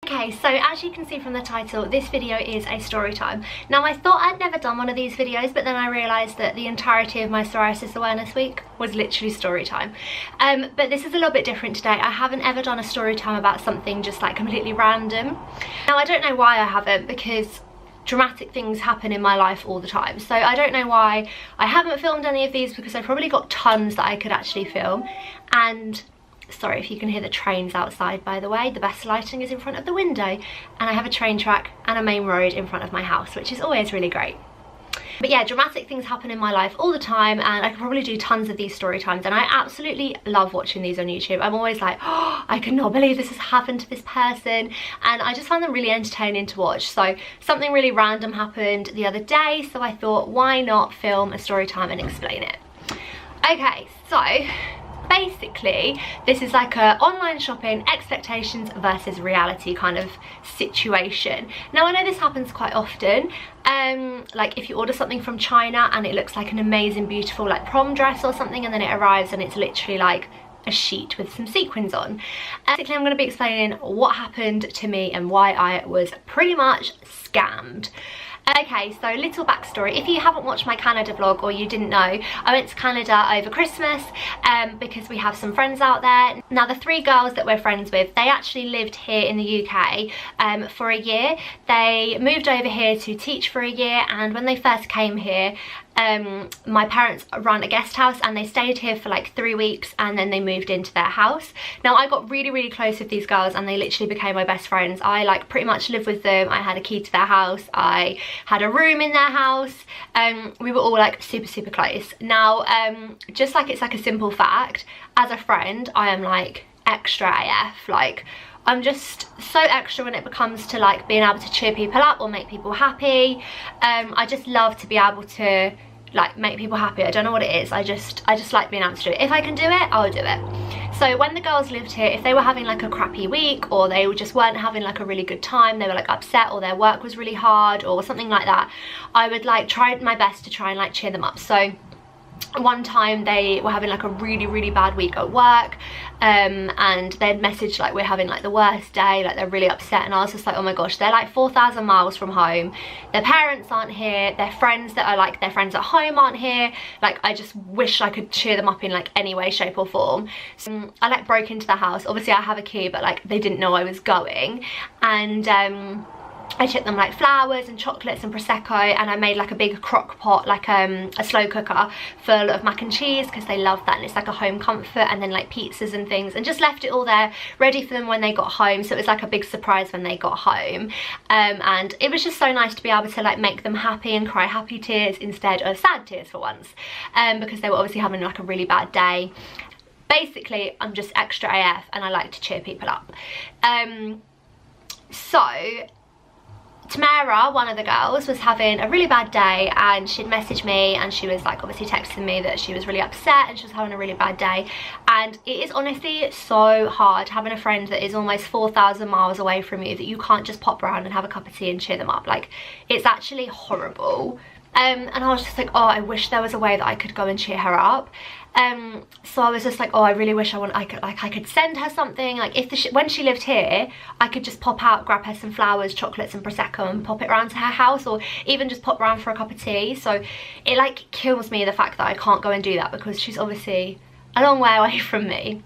Okay, so as you can see from the title, this video is a story time. Now I thought I'd never done one of these videos, but then I realised that the entirety of my Psoriasis Awareness Week was literally story time. But this is a little bit different today. I haven't ever done a story time about something just like completely random. Now I don't know why I haven't, because dramatic things happen in my life all the time. So I don't know why I haven't filmed any of these, because I've probably got tons that I could actually film. And sorry if you can hear the trains outside, by the way. The best lighting is in front of the window, and I have a train track and a main road in front of my house, which is always really great. But yeah, dramatic things happen in my life all the time, and I could probably do tons of these story times, and I absolutely love watching these on YouTube. I'm always like, oh, I cannot believe this has happened to this person, and I just find them really entertaining to watch. So something really random happened the other day, so I thought, why not film a story time and explain it? Okay, so basically this is like a online shopping expectations versus reality kind of situation. Now I know this happens quite often, like if you order something from China and it looks like an amazing beautiful like prom dress or something, and then it arrives and it's literally like a sheet with some sequins on. Basically I'm going to be explaining what happened to me and why I was pretty much scammed. Okay, so little backstory. If you haven't watched my Canada vlog, or you didn't know, I went to Canada over Christmas because we have some friends out there. Now the three girls that we're friends with, they actually lived here in the UK for a year. They moved over here to teach for a year, and when they first came here, my parents run a guest house and they stayed here for like 3 weeks, and then they moved into their house. Now I got really close with these girls, and they literally became my best friends. I like pretty much lived with them. I had a key to their house. I had a room in their house. We were all like super close. Now just like it's like a simple fact, as a friend I am like extra AF. Like I'm just so extra when it comes to like being able to cheer people up or make people happy. I just love to be able to like make people happy. I don't know what it is. I just like being able to do it. If I can do it, I'll do it. So when the girls lived here, if they were having like a crappy week, or they just weren't having like a really good time, they were like upset, or their work was really hard or something like that, I would like try my best to try and like cheer them up. So one time they were having like a really bad week at work, and they'd messaged like, we're having like the worst day, like they're really upset, and I was just like, oh my gosh, they're like 4,000 miles from home, their parents aren't here, their friends that are like their friends at home aren't here, like I just wish I could cheer them up in like any way, shape or form. So I like broke into the house. Obviously I have a key, but like they didn't know I was going, and I took them like flowers and chocolates and Prosecco, and I made like a big crock pot, like a slow cooker full of mac and cheese, because they love that, and it's like a home comfort, and then like pizzas and things, and just left it all there ready for them when they got home. So it was like a big surprise when they got home, and it was just so nice to be able to like make them happy and cry happy tears instead of sad tears for once, because they were obviously having like a really bad day. Basically I'm just extra AF, and I like to cheer people up. So Tamara, one of the girls, was having a really bad day, and she'd messaged me, and she was like obviously texting me that she was really upset and she was having a really bad day. And it is honestly so hard having a friend that is almost 4,000 miles away from you, that you can't just pop around and have a cup of tea and cheer them up. Like it's actually horrible. And I was just like, oh, I wish there was a way that I could go and cheer her up. So I was just like, oh, I really wish I could send her something. Like if when she lived here, I could just pop out, grab her some flowers, chocolates and Prosecco, and pop it around to her house, or even just pop around for a cup of tea. So it like kills me the fact that I can't go and do that, because she's obviously a long way away from me.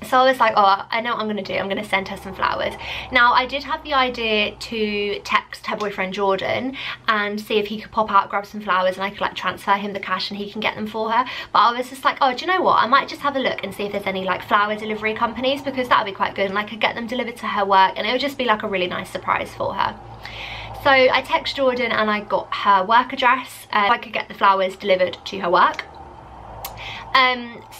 So I was like, oh, I know what I'm going to do. I'm going to send her some flowers. Now, I did have the idea to text her boyfriend Jordan and see if he could pop out, grab some flowers, and I could like transfer him the cash and he can get them for her. But I was just like, oh, do you know what? I might just have a look and see if there's any like flower delivery companies, because that would be quite good, and I could get them delivered to her work, and it would just be like a really nice surprise for her. So I texted Jordan and I got her work address, if I could get the flowers delivered to her work.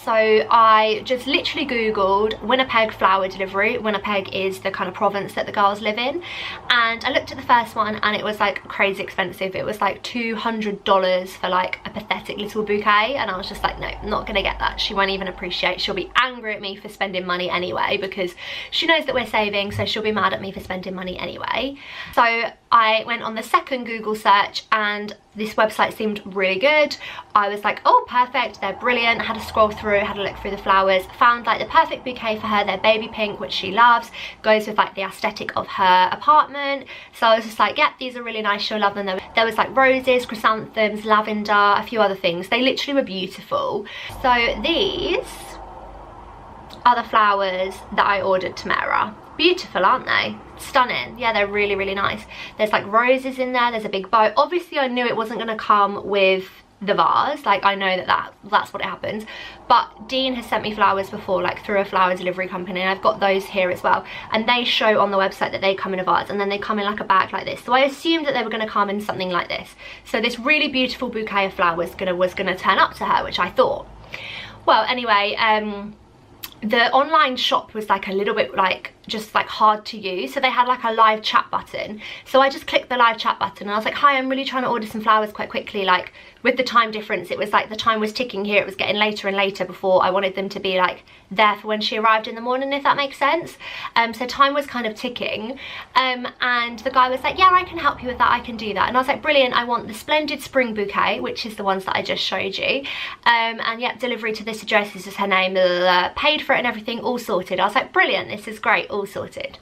So I just literally googled Winnipeg flower delivery. Winnipeg is the kind of province that the girls live in, and I looked at the first one, and it was like crazy expensive. It was like $200 for like a pathetic little bouquet, and I was just like, no, I'm not gonna get that. She won't even appreciate. She'll be angry at me for spending money anyway, because she knows that we're saving, so she'll be mad at me for spending money anyway. So I went on the second Google search and this website seemed really good. I was like, oh perfect, they're brilliant. I had to scroll through, had a look through the flowers, found like the perfect bouquet for her. They're baby pink, which she loves, goes with like the aesthetic of her apartment. So I was just like, yep, these are really nice, she'll love them. There was like roses, chrysanthemums, lavender, a few other things. They literally were beautiful. So these are the flowers that I ordered Tamara. Beautiful, aren't they? Stunning. Yeah, they're really, really nice. There's like roses in there, there's a big bow. Obviously I knew it wasn't going to come with the vase, like I know that's what it happens, but Dean has sent me flowers before, like through a flower delivery company, and I've got those here as well, and they show on the website that they come in a vase and then they come in like a bag like this. So I assumed that they were going to come in something like this. So this really beautiful bouquet of flowers was gonna turn up to her, which I thought. Well, anyway, the online shop was like a little bit like just like hard to use, so they had like a live chat button. So I just clicked the live chat button and I was like, hi, I'm really trying to order some flowers quite quickly. Like with the time difference, it was like the time was ticking here, it was getting later and later before I wanted them to be like there for when she arrived in the morning, if that makes sense. So time was kind of ticking, and the guy was like, yeah, I can help you with that, I can do that. And I was like, brilliant, I want the Splendid Spring Bouquet, which is the ones that I just showed you, and yeah, delivery to this address, this is her name, blah, blah, blah. Paid for it and everything, all sorted. I was like, brilliant, this is great, all sorted.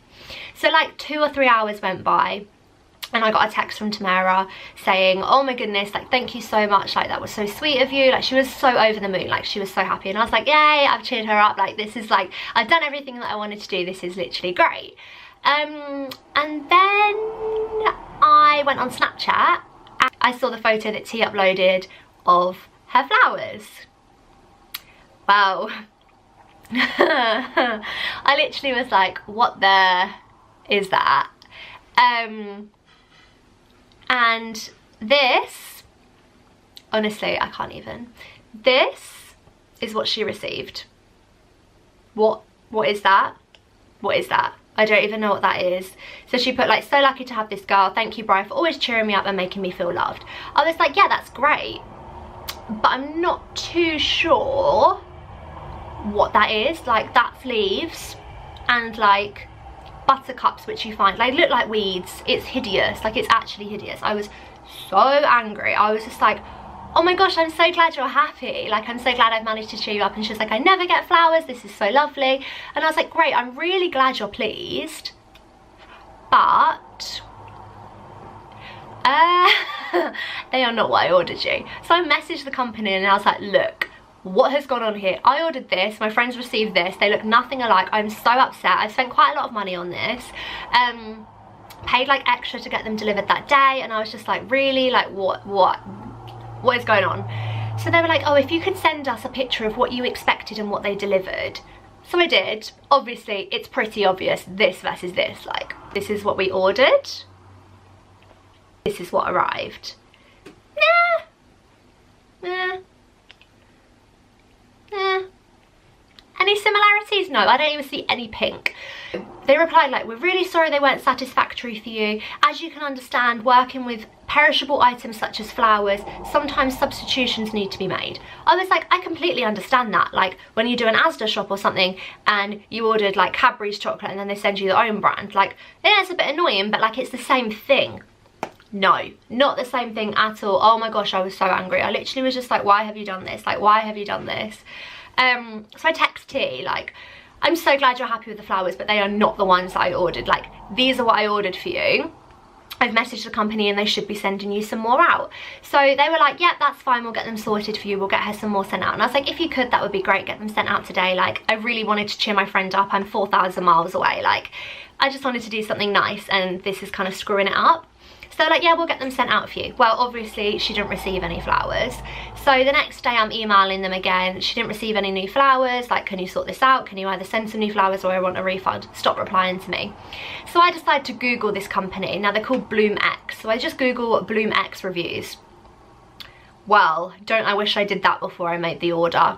So like 2 or 3 hours went by and I got a text from Tamara saying, oh my goodness, like thank you so much, like that was so sweet of you. Like she was so over the moon, like she was so happy. And I was like, yay, I've cheered her up, like this is like, I've done everything that I wanted to do, this is literally great. And then I went on Snapchat and I saw the photo that T uploaded of her flowers. Wow. I literally was like, what the is that? And this, honestly, I can't even. This is what she received. What is that? What is that? I don't even know what that is. So she put like, so lucky to have this girl. Thank you, Bri, for always cheering me up and making me feel loved. I was like, yeah, that's great. But I'm not too sure what that is. Like that's leaves and like buttercups, which you find like look like weeds. It's hideous, like it's actually hideous. I was so angry. I was just like, oh my gosh, I'm so glad you're happy, like I'm so glad I've managed to cheer you up. And she's like, I never get flowers, this is so lovely. And I was like, great, I'm really glad you're pleased, but they are not what I ordered you. So I messaged the company and I was like, look, what has gone on here? I ordered this, my friends received this, they look nothing alike. I'm so upset. I've spent quite a lot of money on this, paid like extra to get them delivered that day, and I was just like, really, like what is going on? So they were like, oh, if you could send us a picture of what you expected and what they delivered. So I did. Obviously it's pretty obvious, this versus this, like this is what we ordered, this is what arrived. Nah. Any similarities? No, I don't even see any pink. They replied like, we're really sorry they weren't satisfactory for you. As you can understand, working with perishable items such as flowers, sometimes substitutions need to be made. I was like, I completely understand that. Like when you do an Asda shop or something and you ordered like Cadbury's chocolate and then they send you their own brand, like yeah, it's a bit annoying, but like it's the same thing. No, not the same thing at all. Oh my gosh, I was so angry. I literally was just like, why have you done this? Like, why have you done this? So I text T, like, I'm so glad you're happy with the flowers, but they are not the ones that I ordered. Like, these are what I ordered for you. I've messaged the company and they should be sending you some more out. So they were like, yeah, that's fine, we'll get them sorted for you, we'll get her some more sent out. And I was like, if you could, that would be great, get them sent out today. Like, I really wanted to cheer my friend up. I'm 4,000 miles away. Like, I just wanted to do something nice and this is kind of screwing it up. So like, yeah, we'll get them sent out for you. Well, obviously she didn't receive any flowers. So the next day I'm emailing them again. She didn't receive any new flowers. Like, can you sort this out? Can you either send some new flowers or I want a refund? Stop replying to me. So I decided to Google this company. Now they're called BloomX. So I just Google BloomX reviews. Well, don't I wish I did that before I made the order.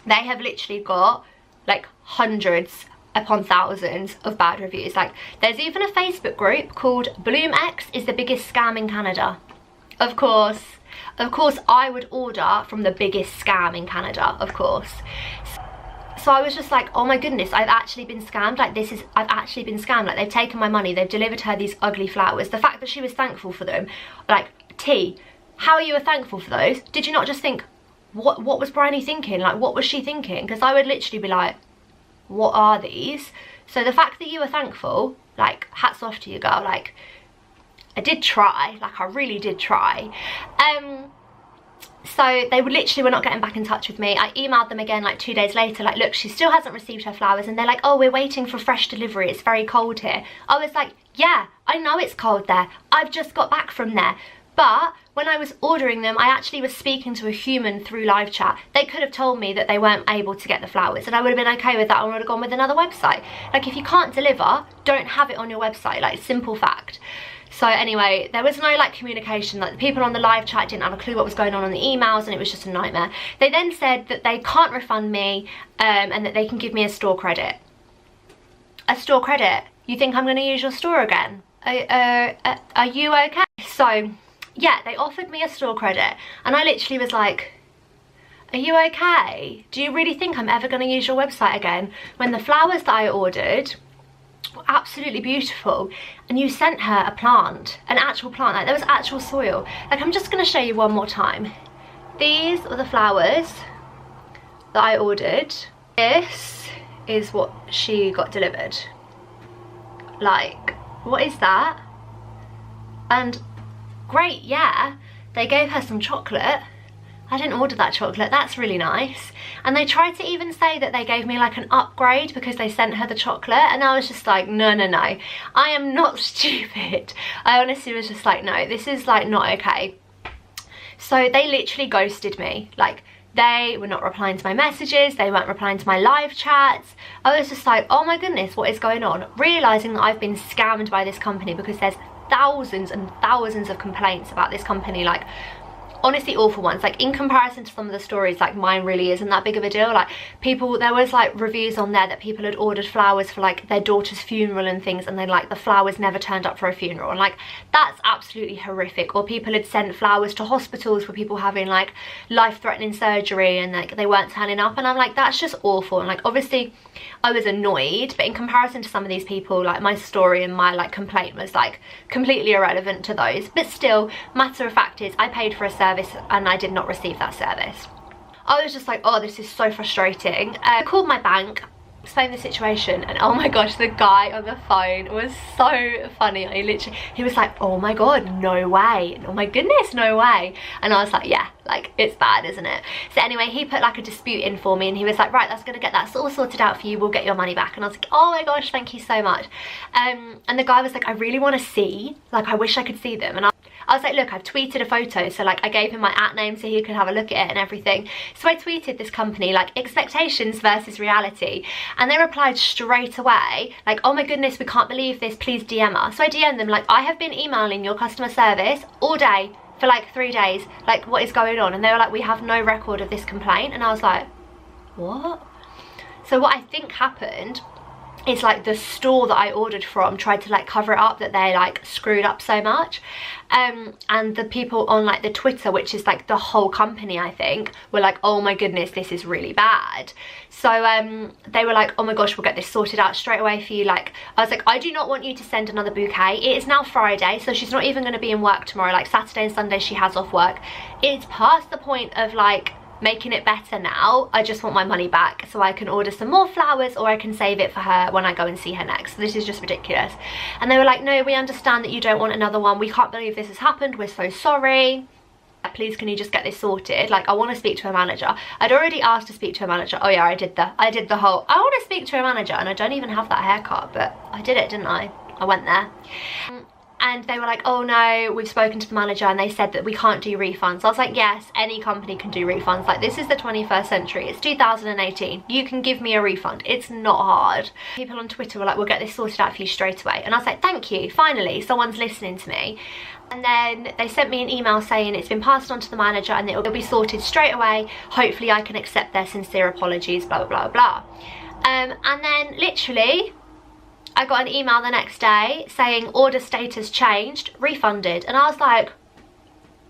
They have literally got like hundreds upon thousands of bad reviews. Like, there's even a Facebook group called BloomX is the biggest scam in Canada. Of course I would order from the biggest scam in Canada, of course. So I was just like, oh my goodness, I've actually been scammed. Like I've actually been scammed. Like they've taken my money, they've delivered her these ugly flowers. The fact that she was thankful for them, like, T, how are you thankful for those? Did you not just think, what was Bryony thinking? Like, what was she thinking? Because I would literally be like, what are these? So the fact that you were thankful, like, hats off to you, girl. Like, I did try, like, I really did try. So they literally were not getting back in touch with me. I emailed them again like 2 days later, like, look, she still hasn't received her flowers. And they're like, oh, we're waiting for fresh delivery, it's very cold here. I was like, yeah, I know it's cold there, I've just got back from there. But when I was ordering them, I actually was speaking to a human through live chat. They could have told me that they weren't able to get the flowers, and I would have been okay with that, and I would have gone with another website. Like, if you can't deliver, don't have it on your website, like, simple fact. So anyway, there was no like communication. Like, the people on the live chat didn't have a clue what was going on the emails, and it was just a nightmare. They then said that they can't refund me and that they can give me a store credit. A store credit? You think I'm going to use your store again? Are you okay? So yeah, they offered me a store credit, and I literally was like, are you okay? Do you really think I'm ever going to use your website again? When the flowers that I ordered were absolutely beautiful, and you sent her a plant, an actual plant, like there was actual soil. Like, I'm just going to show you one more time. These are the flowers that I ordered. This is what she got delivered. Like, what is that? And great, yeah, they gave her some chocolate. I didn't order that chocolate, that's really nice. And they tried to even say that they gave me like an upgrade because they sent her the chocolate, and I was just like, no, no, no, I am not stupid. I honestly was just like, no, this is like not okay. So they literally ghosted me. Like, they were not replying to my messages, they weren't replying to my live chats. I was just like, oh my goodness, what is going on? Realising that I've been scammed by this company, because there's thousands and thousands of complaints about this company, like, honestly awful ones. Like, in comparison to some of the stories, like, mine really isn't that big of a deal. Like, people, there was like reviews on there that people had ordered flowers for like their daughter's funeral and things, and then like the flowers never turned up for a funeral, and like, that's absolutely horrific. Or people had sent flowers to hospitals for people having like life-threatening surgery, and like they weren't turning up, and I'm like, that's just awful. And like, obviously I was annoyed, but in comparison to some of these people, like, my story and my like complaint was like completely irrelevant to those. But still, matter of fact is, I paid for a service and I did not receive that service. I was just like, oh, this is so frustrating. I called my bank, explained the situation, and oh my gosh, the guy on the phone was so funny. He was like, oh my god, no way, oh my goodness, no way. And I was like, yeah, like, it's bad, isn't it? So anyway, he put like a dispute in for me, and he was like, right, that's gonna get that all sorted out for you, we'll get your money back. And I was like, oh my gosh, thank you so much. And the guy was like, I really want to see, like, I wish I could see them. And I was like, look, I've tweeted a photo. So like, I gave him my @name so he could have a look at it and everything. So I tweeted this company, like, expectations versus reality, and they replied straight away like, oh my goodness, we can't believe this, please DM us. So I DM'd them like, I have been emailing your customer service all day for like 3 days, like, what is going on? And they were like, we have no record of this complaint. And I was like, what? So what I think happened is, like, the store that I ordered from tried to like cover it up, that they like screwed up so much, and the people on like the Twitter, which is like the whole company, I think, were like, oh my goodness, this is really bad. So they were like, oh my gosh, we'll get this sorted out straight away for you. Like, I was like, I do not want you to send another bouquet. It is now Friday, so she's not even going to be in work tomorrow. Like, Saturday and Sunday she has off work. It's past the point of like making it better now. I just want my money back so I can order some more flowers, or I can save it for her when I go and see her next. This is just ridiculous. And they were like, no, we understand that you don't want another one, we can't believe this has happened, we're so sorry, please can you just get this sorted? Like, I want to speak to a manager. I'd already asked to speak to a manager. Oh yeah, I did the whole, I want to speak to a manager, and I don't even have that haircut, but I did it, didn't I? I went there. And they were like, oh no, we've spoken to the manager and they said that we can't do refunds. I was like, yes, any company can do refunds. Like, this is the 21st century. It's 2018. You can give me a refund. It's not hard. People on Twitter were like, we'll get this sorted out for you straight away. And I was like, thank you. Finally, someone's listening to me. And then they sent me an email saying it's been passed on to the manager and it'll be sorted straight away. Hopefully I can accept their sincere apologies, blah, blah, blah, blah. And then literally, I got an email the next day saying order status changed, refunded. And I was like,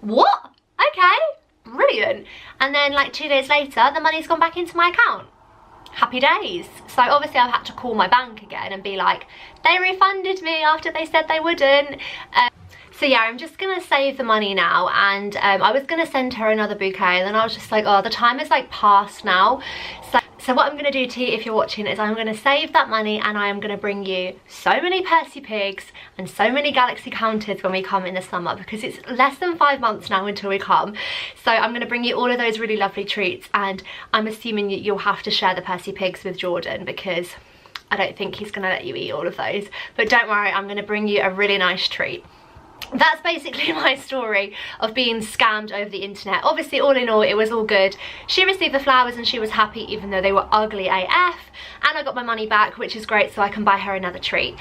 what? Okay, brilliant. And then like 2 days later, the money's gone back into my account. happy days. So obviously I've had to call my bank again and be like, they refunded me after they said they wouldn't. So yeah, I'm just gonna save the money now, and I was gonna send her another bouquet, and then I was just like, oh, the time is like past now. So what I'm gonna do to you, if you're watching, is I'm gonna save that money, and I am gonna bring you so many Percy Pigs and so many Galaxy counters when we come in the summer, because it's less than 5 months now until we come. So I'm gonna bring you all of those really lovely treats, and I'm assuming you'll have to share the Percy Pigs with Jordan, because I don't think he's gonna let you eat all of those. But don't worry, I'm gonna bring you a really nice treat. That's basically my story of being scammed over the internet. Obviously, all in all, it was all good. She received the flowers and she was happy, even though they were ugly AF, and I got my money back, which is great, so I can buy her another treat.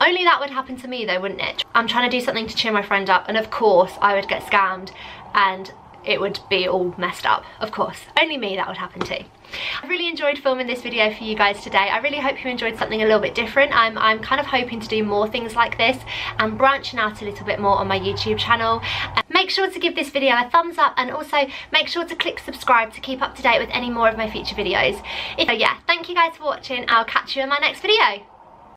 Only that would happen to me though, wouldn't it? I'm trying to do something to cheer my friend up, and of course I would get scammed and it would be all messed up. Of course, only me that would happen to. I really enjoyed filming this video for you guys today. I really hope you enjoyed something a little bit different. I'm kind of hoping to do more things like this and branching out a little bit more on my YouTube channel. Make sure to give this video a thumbs up, and also make sure to click subscribe to keep up to date with any more of my future videos. So yeah, thank you guys for watching. I'll catch you in my next video.